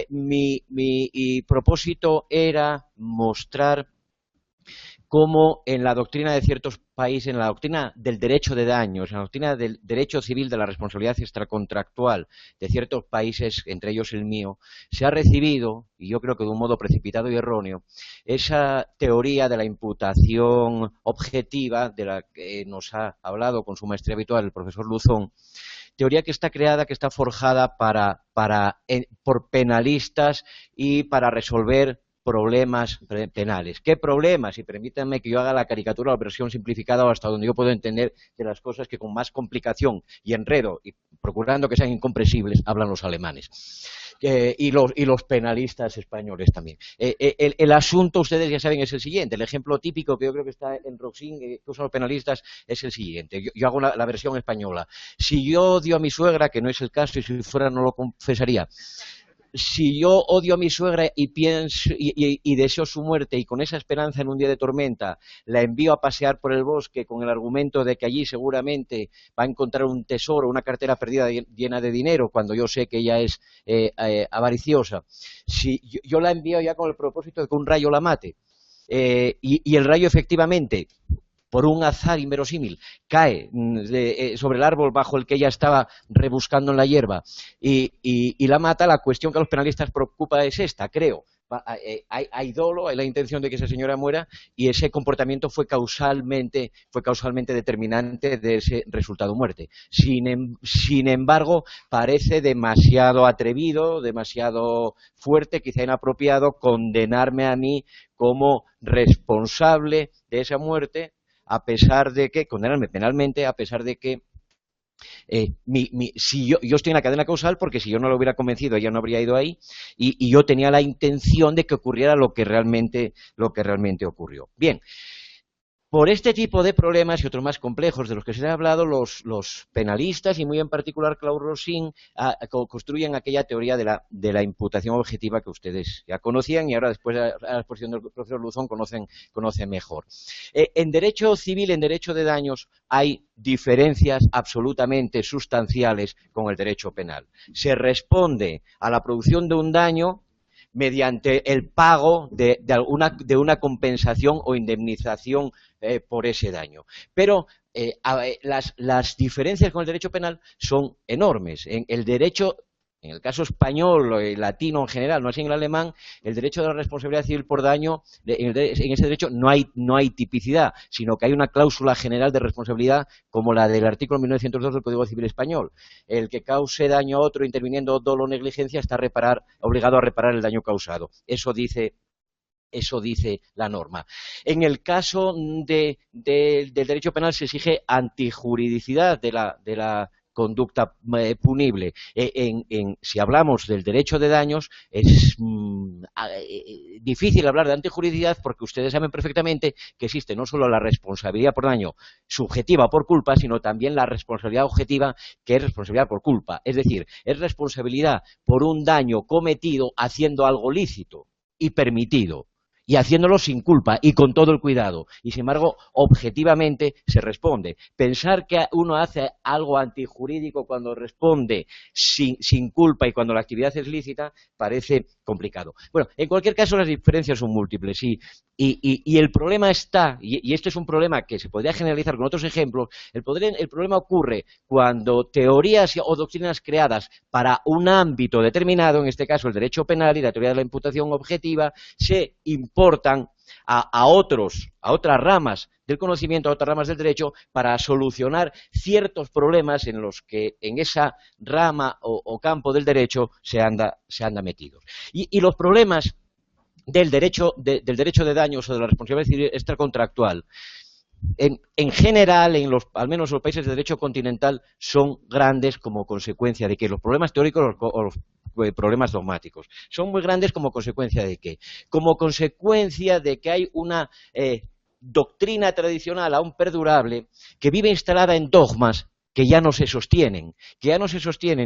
Mi propósito era mostrar cómo en la doctrina de ciertos países, en la doctrina del derecho de daños, en la doctrina del derecho civil de la responsabilidad extracontractual de ciertos países, entre ellos el mío, se ha recibido, y yo creo que de un modo precipitado y erróneo, esa teoría de la imputación objetiva de la que nos ha hablado con su maestría habitual el profesor Luzón, teoría que está creada, que está forjada por penalistas y para resolver problemas penales. ¿Qué problemas? Y permítanme que yo haga la caricatura o la versión simplificada o hasta donde yo puedo entender de las cosas que con más complicación y enredo y procurando que sean incomprensibles hablan los alemanes. Y los penalistas españoles también. El asunto, ustedes ya saben, es el siguiente. El ejemplo típico que yo creo que está en Roxin, que usan los penalistas, es el siguiente. Yo hago la versión española. Si yo odio a mi suegra, que no es el caso y si fuera no lo confesaría, si yo odio a mi suegra y pienso y deseo su muerte y con esa esperanza en un día de tormenta la envío a pasear por el bosque con el argumento de que allí seguramente va a encontrar un tesoro, una cartera perdida llena de dinero, cuando yo sé que ella es avariciosa, si yo la envío ya con el propósito de que un rayo la mate, y el rayo efectivamente por un azar inverosímil, cae sobre el árbol bajo el que ella estaba rebuscando en la hierba y la mata, la cuestión que a los penalistas preocupa es esta, creo. Hay dolo, hay la intención de que esa señora muera y ese comportamiento fue causalmente determinante de ese resultado muerte. Sin embargo, parece demasiado atrevido, demasiado fuerte, quizá inapropiado, condenarme a mí como responsable de esa muerte, a pesar de que, condenarme penalmente, a pesar de que si yo estoy en la cadena causal, porque si yo no lo hubiera convencido, ella no habría ido ahí, y yo tenía la intención de que ocurriera lo que realmente ocurrió. Bien. Por este tipo de problemas y otros más complejos de los que se ha hablado, los penalistas, y muy en particular Claude Rosin, construyen aquella teoría de la imputación objetiva que ustedes ya conocían y ahora, después de la exposición del profesor Luzón, conocen mejor. En derecho civil, en derecho de daños, hay diferencias absolutamente sustanciales con el derecho penal. Se responde a la producción de un daño mediante el pago de una compensación o indemnización por ese daño. Pero las diferencias con el derecho penal son enormes. En el caso español o latino en general, no así en el alemán, el derecho de la responsabilidad civil por daño, en ese derecho no hay tipicidad, sino que hay una cláusula general de responsabilidad como la del artículo 1902 del Código Civil Español. El que cause daño a otro interviniendo dolo o negligencia está obligado a reparar el daño causado. Eso dice la norma. En el caso del derecho penal se exige antijuridicidad de la conducta punible. Si hablamos del derecho de daños, es difícil hablar de antijuridicidad porque ustedes saben perfectamente que existe no solo la responsabilidad por daño subjetiva por culpa, sino también la responsabilidad objetiva, que es responsabilidad por culpa. Es decir, es responsabilidad por un daño cometido haciendo algo lícito y permitido, y haciéndolo sin culpa y con todo el cuidado. Y sin embargo, objetivamente se responde. Pensar que uno hace algo antijurídico cuando responde sin culpa y cuando la actividad es lícita parece complicado. Bueno, en cualquier caso las diferencias son múltiples y el problema está, y este es un problema que se podría generalizar con otros ejemplos, el problema ocurre cuando teorías o doctrinas creadas para un ámbito determinado, en este caso el derecho penal y la teoría de la imputación objetiva, se importan a otras ramas del conocimiento, a otras ramas del derecho, para solucionar ciertos problemas en los que en esa rama o campo del derecho se anda metidos. Y los problemas del derecho de daños o de la responsabilidad civil extracontractual, en general, al menos en los países de derecho continental, son grandes como consecuencia de que los problemas teóricos o los problemas dogmáticos son muy grandes como consecuencia de qué, como consecuencia de que hay una doctrina tradicional aún perdurable que vive instalada en dogmas que ya no se sostienen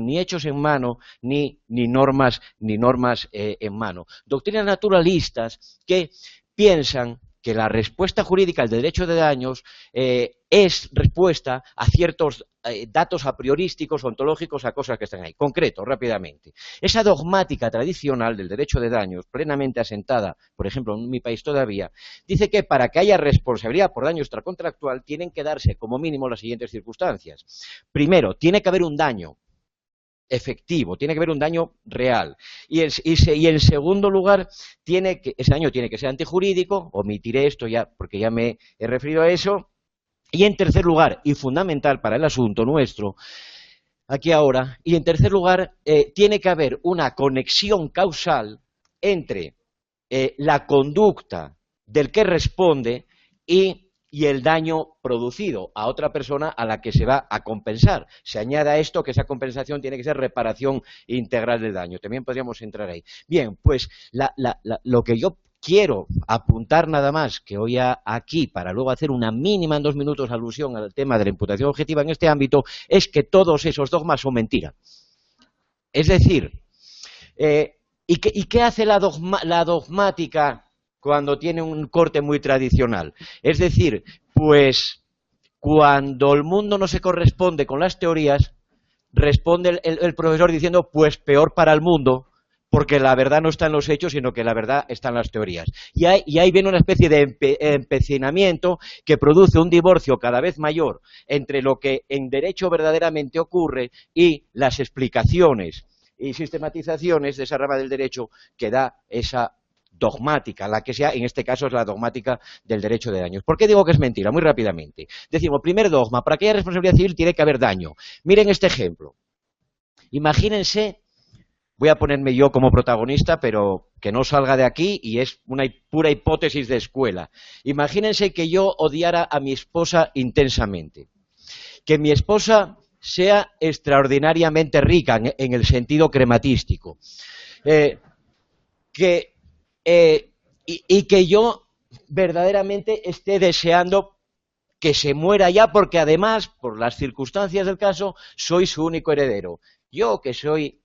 ni hechos en mano ni normas en mano, doctrinas naturalistas que piensan que la respuesta jurídica al derecho de daños es respuesta a ciertos datos a priorísticos, ontológicos, a cosas que están ahí. Concreto, rápidamente. Esa dogmática tradicional del derecho de daños, plenamente asentada, por ejemplo, en mi país todavía, dice que para que haya responsabilidad por daño extracontractual tienen que darse como mínimo las siguientes circunstancias. Primero, tiene que haber un daño efectivo, tiene que haber un daño real. Y en segundo lugar, ese daño tiene que ser antijurídico, omitiré esto ya porque ya me he referido a eso. Y en tercer lugar, y fundamental para el asunto nuestro, aquí ahora, y en tercer lugar, tiene que haber una conexión causal entre la conducta del que responde y el daño producido a otra persona a la que se va a compensar. Se añade a esto que esa compensación tiene que ser reparación integral del daño. También podríamos entrar ahí. Bien, pues lo que yo quiero apuntar nada más que hoy aquí, para luego hacer una mínima en 2 minutos alusión al tema de la imputación objetiva en este ámbito, es que todos esos dogmas son mentira. Es decir, ¿y qué hace la dogmática cuando tiene un corte muy tradicional? Es decir, pues cuando el mundo no se corresponde con las teorías, responde el profesor diciendo, pues peor para el mundo, porque la verdad no está en los hechos, sino que la verdad está en las teorías. Y ahí viene una especie de empecinamiento que produce un divorcio cada vez mayor entre lo que en derecho verdaderamente ocurre y las explicaciones y sistematizaciones de esa rama del derecho que da esa dogmática, la que sea, en este caso es la dogmática del derecho de daños. ¿Por qué digo que es mentira? Muy rápidamente. Decimos, primer dogma, para que haya responsabilidad civil tiene que haber daño. Miren este ejemplo. Imagínense, voy a ponerme yo como protagonista, pero que no salga de aquí y es una pura hipótesis de escuela. Imagínense que yo odiara a mi esposa intensamente. Que mi esposa sea extraordinariamente rica en el sentido crematístico. Y que yo verdaderamente esté deseando que se muera ya, porque además, por las circunstancias del caso, soy su único heredero. Yo, que soy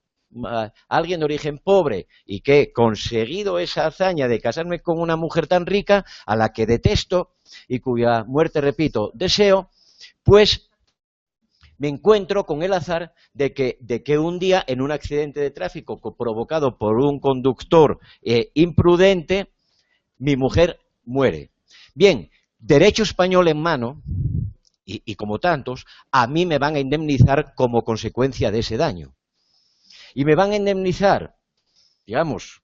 alguien de origen pobre y que he conseguido esa hazaña de casarme con una mujer tan rica, a la que detesto y cuya muerte, repito, deseo, pues me encuentro con el azar de que un día, en un accidente de tráfico provocado por un conductor imprudente, mi mujer muere. Bien, derecho español en mano, y como tantos, a mí me van a indemnizar como consecuencia de ese daño. Y me van a indemnizar, digamos,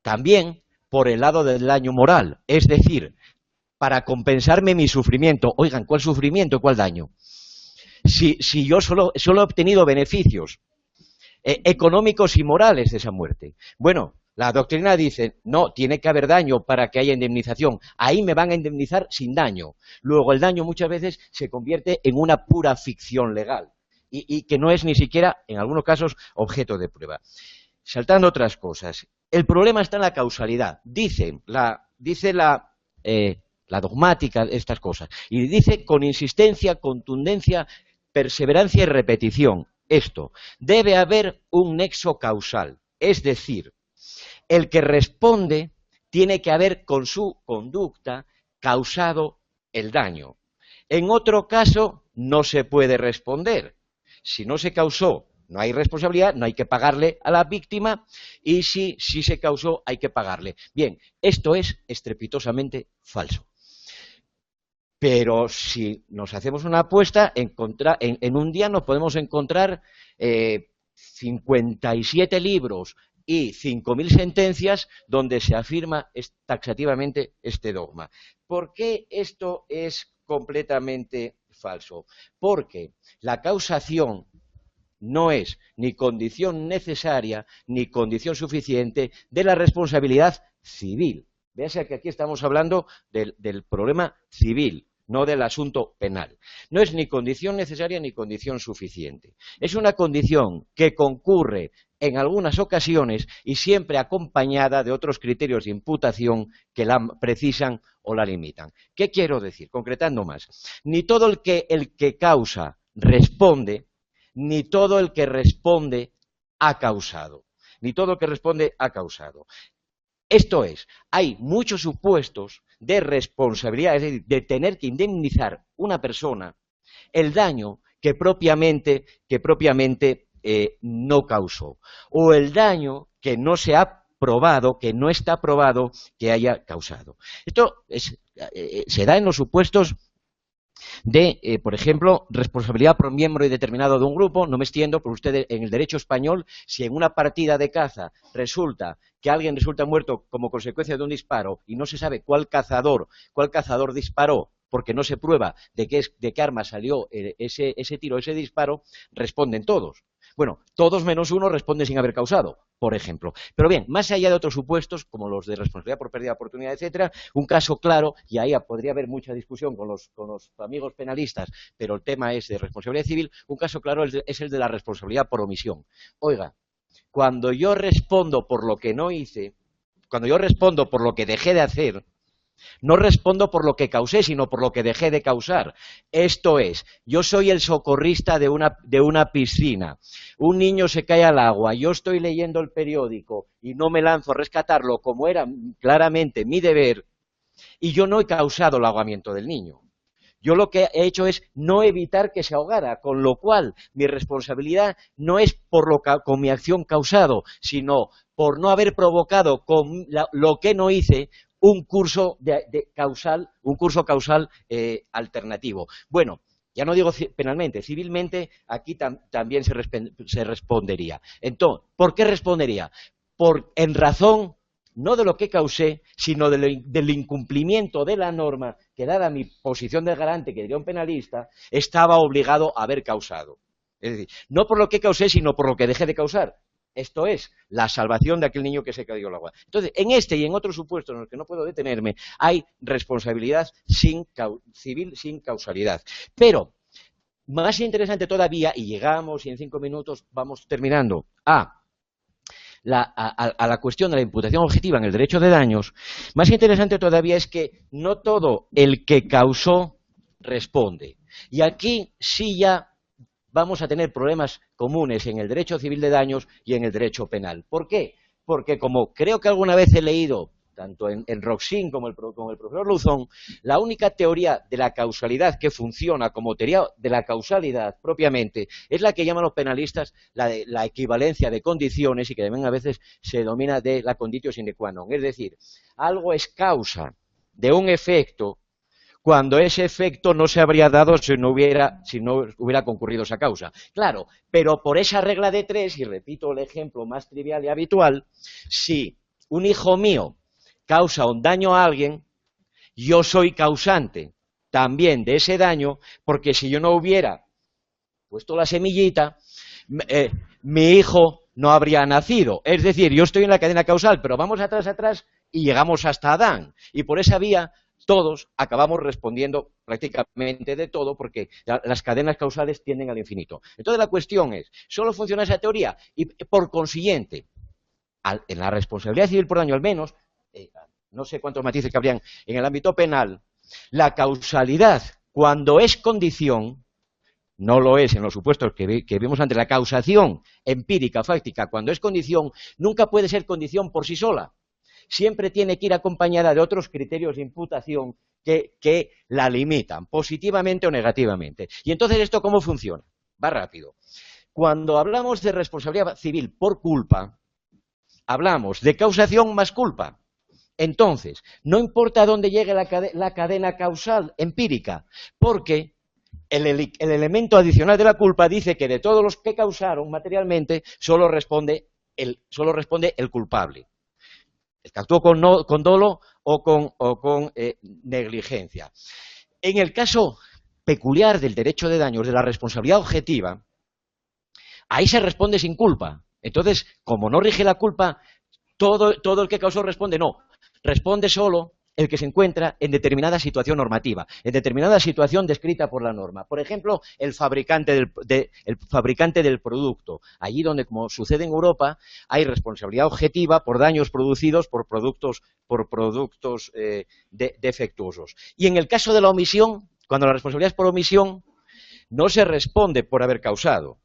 también por el lado del daño moral, es decir, para compensarme mi sufrimiento. Oigan, ¿cuál sufrimiento, cuál daño? Si yo solo he obtenido beneficios económicos y morales de esa muerte. Bueno, la doctrina dice, no, tiene que haber daño para que haya indemnización. Ahí me van a indemnizar sin daño. Luego el daño muchas veces se convierte en una pura ficción legal y que no es ni siquiera, en algunos casos, objeto de prueba. Saltando otras cosas, el problema está en la causalidad. Dice la dogmática, estas cosas, y dice con insistencia, contundencia, perseverancia y repetición. Esto, debe haber un nexo causal, es decir, el que responde tiene que haber con su conducta causado el daño. En otro caso, no se puede responder. Si no se causó, no hay responsabilidad, no hay que pagarle a la víctima, y si se causó, hay que pagarle. Bien, esto es estrepitosamente falso. Pero si nos hacemos una apuesta, en un día nos podemos encontrar 57 libros y 5.000 sentencias donde se afirma taxativamente este dogma. ¿Por qué esto es completamente falso? Porque la causación no es ni condición necesaria ni condición suficiente de la responsabilidad civil. Véase que aquí estamos hablando del problema civil, no del asunto penal. No es ni condición necesaria ni condición suficiente. Es una condición que concurre en algunas ocasiones y siempre acompañada de otros criterios de imputación que la precisan o la limitan. ¿Qué quiero decir? Concretando más. Ni todo el que causa responde, ni todo el que responde ha causado. Ni todo el que responde ha causado. Esto es, hay muchos supuestos de responsabilidad, es decir, de tener que indemnizar una persona el daño que propiamente no causó, o el daño que no se ha probado, que no está probado que haya causado. Esto se da en los supuestos de, por ejemplo, responsabilidad por miembro determinado de un grupo. No me extiendo, pero ustedes en el derecho español, si en una partida de caza resulta que alguien resulta muerto como consecuencia de un disparo y no se sabe cuál cazador disparó, porque no se prueba de qué arma salió ese tiro, ese disparo, responden todos. Bueno, todos menos uno responden sin haber causado, por ejemplo. Pero bien, más allá de otros supuestos, como los de responsabilidad por pérdida de oportunidad, etcétera, un caso claro, y ahí podría haber mucha discusión con los amigos penalistas, pero el tema es de responsabilidad civil, un caso claro es el de la responsabilidad por omisión. Oiga, cuando yo respondo por lo que no hice, cuando yo respondo por lo que dejé de hacer, no respondo por lo que causé, sino por lo que dejé de causar. Esto es, yo soy el socorrista de una piscina. Un niño se cae al agua, yo estoy leyendo el periódico y no me lanzo a rescatarlo como era claramente mi deber, y yo no he causado el ahogamiento del niño. Yo lo que he hecho es no evitar que se ahogara, con lo cual mi responsabilidad no es con mi acción causado, sino por no haber provocado con lo que no hice un curso causal alternativo. Bueno, ya no digo penalmente, civilmente aquí también se respondería. Entonces, ¿por qué respondería? En razón no de lo que causé, sino del incumplimiento de la norma que, dada mi posición de garante, que diría un penalista, estaba obligado a haber causado. Es decir, no por lo que causé, sino por lo que dejé de causar. Esto es, la salvación de aquel niño que se cayó al agua. Entonces, en este y en otros supuestos en los que no puedo detenerme, hay responsabilidad civil sin causalidad. Pero, más interesante todavía, y llegamos, y en 5 minutos vamos terminando, a la cuestión de la imputación objetiva en el derecho de daños, más interesante todavía es que no todo el que causó responde. Y aquí sí ya vamos a tener problemas comunes en el derecho civil de daños y en el derecho penal. ¿Por qué? Porque, como creo que alguna vez he leído, tanto en Roxin como el profesor Luzón, la única teoría de la causalidad que funciona como teoría de la causalidad propiamente es la que llaman los penalistas la equivalencia de condiciones, y que también a veces se denomina de la conditio sine qua non. Es decir, algo es causa de un efecto cuando ese efecto no se habría dado si no hubiera concurrido esa causa. Claro, pero por esa regla de 3, y repito el ejemplo más trivial y habitual, si un hijo mío causa un daño a alguien, yo soy causante también de ese daño, porque si yo no hubiera puesto la semillita, mi hijo no habría nacido. Es decir, yo estoy en la cadena causal, pero vamos atrás y llegamos hasta Adán. Y por esa vía todos acabamos respondiendo prácticamente de todo, porque las cadenas causales tienden al infinito. Entonces la cuestión es, ¿solo funciona esa teoría? Y por consiguiente, en la responsabilidad civil por daño al menos, no sé cuántos matices cabrían en el ámbito penal, la causalidad, cuando es condición, no lo es en los supuestos que vimos antes, la causación empírica, fáctica, cuando es condición, nunca puede ser condición por sí sola. Siempre tiene que ir acompañada de otros criterios de imputación que la limitan, positivamente o negativamente. Y entonces, ¿esto cómo funciona? Va rápido. Cuando hablamos de responsabilidad civil por culpa, hablamos de causación más culpa. Entonces, no importa dónde llegue la cadena causal empírica, porque el elemento adicional de la culpa dice que de todos los que causaron materialmente, solo responde el culpable. El que actuó con dolo o con negligencia. En el caso peculiar del derecho de daños, de la responsabilidad objetiva, ahí se responde sin culpa. Entonces, como no rige la culpa, todo el que causó responde no. Responde solo el que se encuentra en determinada situación normativa, en determinada situación descrita por la norma. Por ejemplo, el fabricante del producto. Allí donde, como sucede en Europa, hay responsabilidad objetiva por daños producidos por productos defectuosos. Y en el caso de la omisión, cuando la responsabilidad es por omisión, no se responde por haber causado.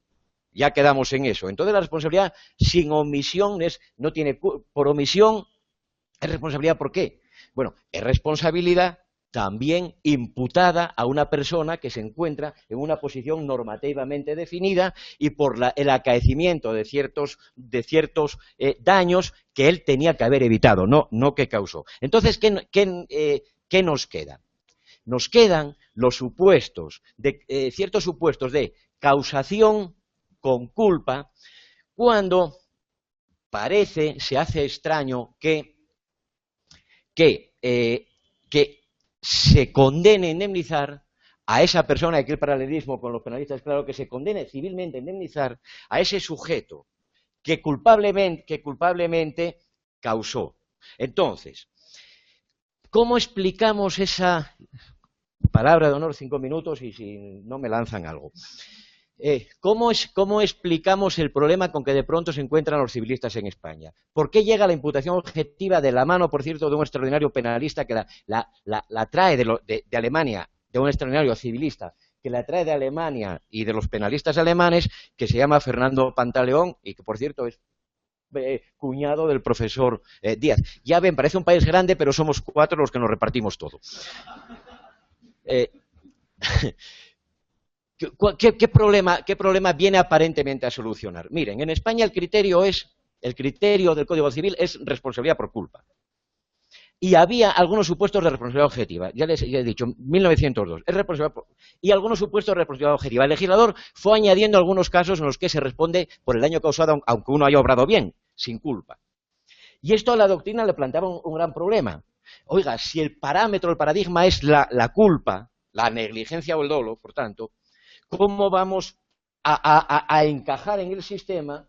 Ya quedamos en eso. Entonces la responsabilidad sin omisión no tiene por omisión. ¿Es responsabilidad por qué? Bueno, es responsabilidad también imputada a una persona que se encuentra en una posición normativamente definida y por el acaecimiento de ciertos daños que él tenía que haber evitado, no que causó. Entonces, ¿qué nos queda? Nos quedan los supuestos, ciertos supuestos de causación con culpa cuando se hace extraño que se condene a indemnizar a esa persona, aquí el paralelismo con los penalistas, claro, que se condene civilmente a indemnizar a ese sujeto que culpablemente causó. Entonces, ¿cómo explicamos esa palabra de honor 5 minutos y si no me lanzan algo? ¿Cómo explicamos el problema con que de pronto se encuentran los civilistas en España? ¿Por qué llega la imputación objetiva de la mano, por cierto, de un extraordinario penalista que la trae de Alemania, de un extraordinario civilista, que la trae de Alemania y de los penalistas alemanes, que se llama Fernando Pantaleón y que, por cierto, es cuñado del profesor Díaz? Ya ven, parece un país grande, pero somos 4 los que nos repartimos todo. ¿Qué problema viene aparentemente a solucionar? Miren, en España el criterio del Código Civil es responsabilidad por culpa. Y había algunos supuestos de responsabilidad objetiva. Ya les he dicho, 1902. Y algunos supuestos de responsabilidad objetiva. El legislador fue añadiendo algunos casos en los que se responde por el daño causado, aunque uno haya obrado bien, sin culpa. Y esto a la doctrina le planteaba un gran problema. Oiga, si el parámetro, el paradigma es la culpa, la negligencia o el dolo, por tanto, ¿cómo vamos a encajar en el sistema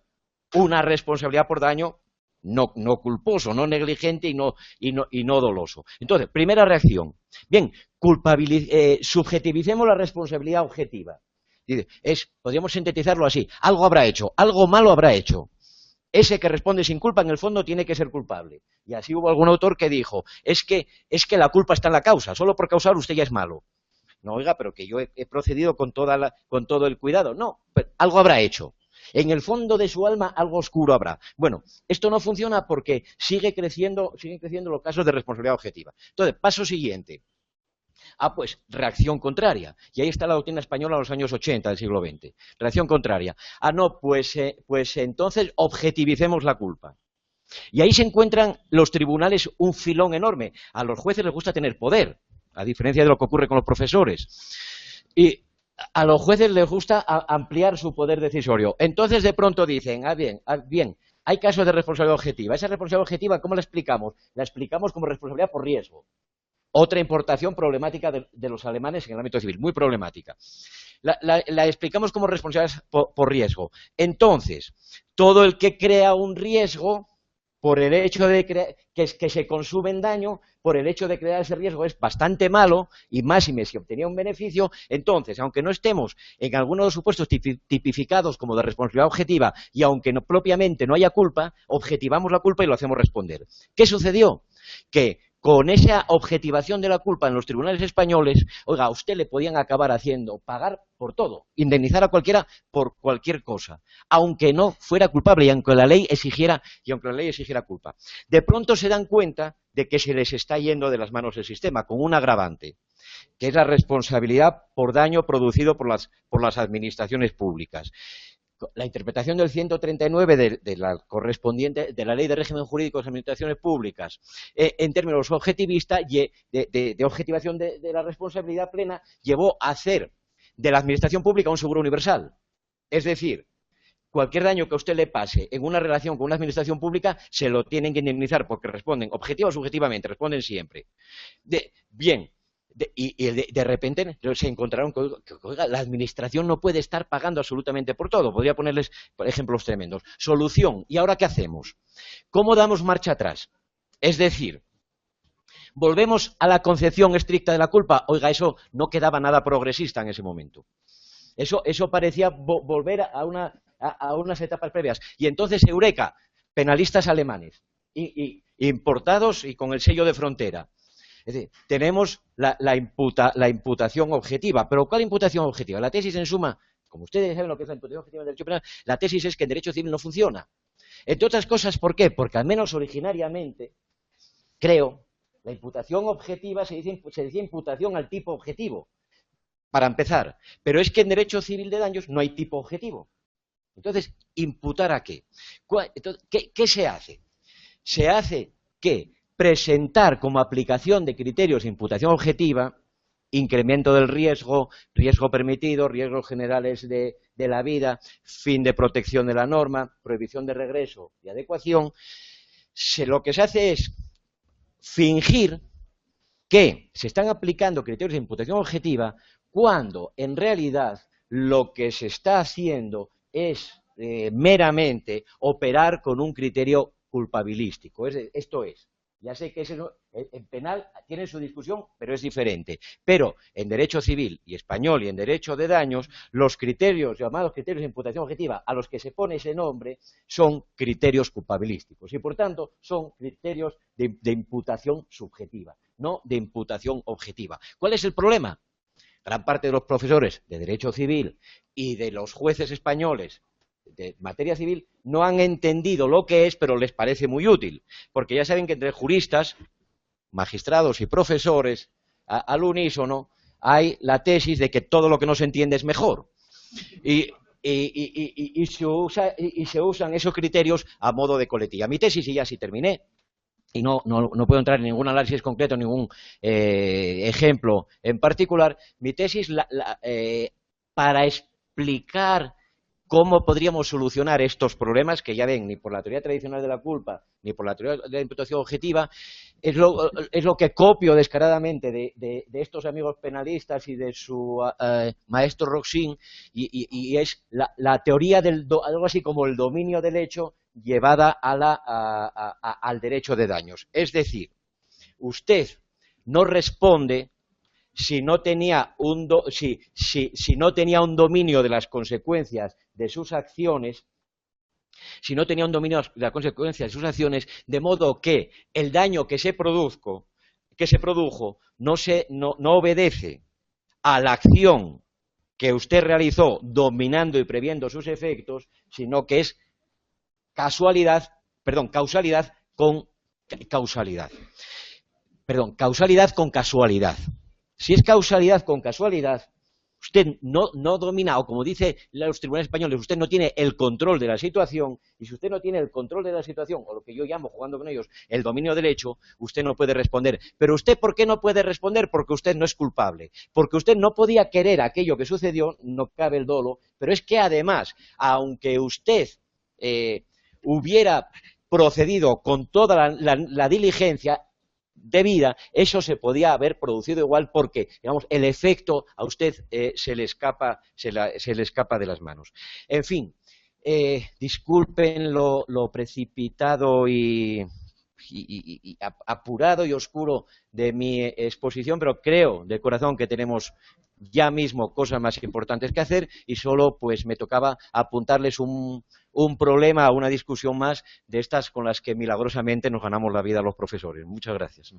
una responsabilidad por daño no culposo, no negligente y no doloso? Entonces, primera reacción. Bien, subjetivicemos la responsabilidad objetiva. Podríamos sintetizarlo así. Algo habrá hecho, algo malo habrá hecho. Ese que responde sin culpa, en el fondo, tiene que ser culpable. Y así hubo algún autor que dijo, es que la culpa está en la causa, solo por causar usted ya es malo. No, oiga, pero que yo he procedido con todo el cuidado. No, pero algo habrá hecho. En el fondo de su alma algo oscuro habrá. Bueno, esto no funciona porque siguen creciendo los casos de responsabilidad objetiva. Entonces, paso siguiente. Pues reacción contraria. Y ahí está la doctrina española en los años 80 del siglo XX. Reacción contraria. No, pues entonces objetivicemos la culpa. Y ahí se encuentran los tribunales un filón enorme. A los jueces les gusta tener poder, a diferencia de lo que ocurre con los profesores. Y a los jueces les gusta ampliar su poder decisorio. Entonces, de pronto dicen, bien, hay casos de responsabilidad objetiva. Esa responsabilidad objetiva, ¿cómo la explicamos? La explicamos como responsabilidad por riesgo. Otra importación problemática de los alemanes en el ámbito civil, muy problemática. La explicamos como responsabilidad por riesgo. Entonces, todo el que crea un riesgo, por el hecho de que se consume daño, por el hecho de crear ese riesgo es bastante malo, y máxime si obtenía un beneficio. Entonces, aunque no estemos en algunos de los supuestos tipificados como de responsabilidad objetiva, y aunque propiamente no haya culpa, objetivamos la culpa y lo hacemos responder. ¿Qué sucedió? Que con esa objetivación de la culpa en los tribunales españoles, oiga, a usted le podían acabar haciendo pagar por todo, indemnizar a cualquiera por cualquier cosa, aunque no fuera culpable y aunque la ley exigiera culpa. De pronto se dan cuenta de que se les está yendo de las manos el sistema, con un agravante, que es la responsabilidad por daño producido por las administraciones públicas. La interpretación del 139 de la correspondiente de la Ley de Régimen Jurídico de las Administraciones Públicas en términos objetivistas de objetivación de la responsabilidad plena llevó a hacer de la Administración Pública un seguro universal. Es decir, cualquier daño que a usted le pase en una relación con una Administración Pública se lo tienen que indemnizar porque responden objetiva o subjetivamente, responden siempre. Bien. De repente se encontraron que oiga, la administración no puede estar pagando absolutamente por todo. Podría ponerles ejemplos tremendos. Solución. ¿Y ahora qué hacemos? ¿Cómo damos marcha atrás? Es decir, ¿volvemos a la concepción estricta de la culpa? Oiga, eso no quedaba nada progresista en ese momento. Eso parecía volver a unas etapas previas. Y entonces, eureka, penalistas alemanes, importados y con el sello de frontera. Es decir, tenemos la imputación objetiva. ¿Pero cuál imputación objetiva? La tesis, en suma, como ustedes saben lo que es la imputación objetiva del derecho penal, la tesis es que el derecho civil no funciona. Entre otras cosas, ¿por qué? Porque al menos originariamente creo, la imputación objetiva se decía imputación al tipo objetivo, para empezar. Pero es que en derecho civil de daños no hay tipo objetivo. Entonces, ¿imputar a qué? Entonces, ¿qué se hace? Se hace que presentar como aplicación de criterios de imputación objetiva, incremento del riesgo, riesgo permitido, riesgos generales de la vida, fin de protección de la norma, prohibición de regreso y adecuación, lo que se hace es fingir que se están aplicando criterios de imputación objetiva cuando en realidad lo que se está haciendo es meramente operar con un criterio culpabilístico. Esto es, ya sé que en penal tiene su discusión, pero es diferente. Pero en derecho civil y español y en derecho de daños, los criterios llamados criterios de imputación objetiva a los que se pone ese nombre son criterios culpabilísticos y, por tanto, son criterios de imputación subjetiva, no de imputación objetiva. ¿Cuál es el problema? Gran parte de los profesores de derecho civil y de los jueces españoles de materia civil no han entendido lo que es, pero les parece muy útil, porque ya saben que entre juristas, magistrados y profesores, al unísono, hay la tesis de que todo lo que no se entiende es mejor. Y se usan esos criterios a modo de coletilla. Mi tesis, y ya sí terminé, y no puedo entrar en ningún análisis concreto, ningún ejemplo en particular, mi tesis para explicar cómo podríamos solucionar estos problemas, que ya ven, ni por la teoría tradicional de la culpa, ni por la teoría de la imputación objetiva, es lo que copio descaradamente de estos amigos penalistas y de su maestro Roxin, y es la teoría algo así como el dominio del hecho llevada al derecho de daños. Es decir, usted no responde si no tenía un dominio de las consecuencias de sus acciones, de modo que el daño que se produjo no obedece a la acción que usted realizó dominando y previendo sus efectos, sino que es causalidad con casualidad. Si es causalidad con casualidad, usted no domina, o como dicen los tribunales españoles, usted no tiene el control de la situación, y si usted no tiene el control de la situación, o lo que yo llamo, jugando con ellos, el dominio del hecho, usted no puede responder. Pero usted, ¿por qué no puede responder? Porque usted no es culpable, porque usted no podía querer aquello que sucedió, no cabe el dolo, pero es que además, aunque usted hubiera procedido con toda la diligencia debida, eso se podía haber producido igual porque, digamos, el efecto a usted se le escapa de las manos. En fin, disculpen lo precipitado y apurado y oscuro de mi exposición, pero creo de corazón que tenemos ya mismo cosas más importantes que hacer y solo pues me tocaba apuntarles un problema, una discusión más de estas con las que milagrosamente nos ganamos la vida los profesores. Muchas gracias.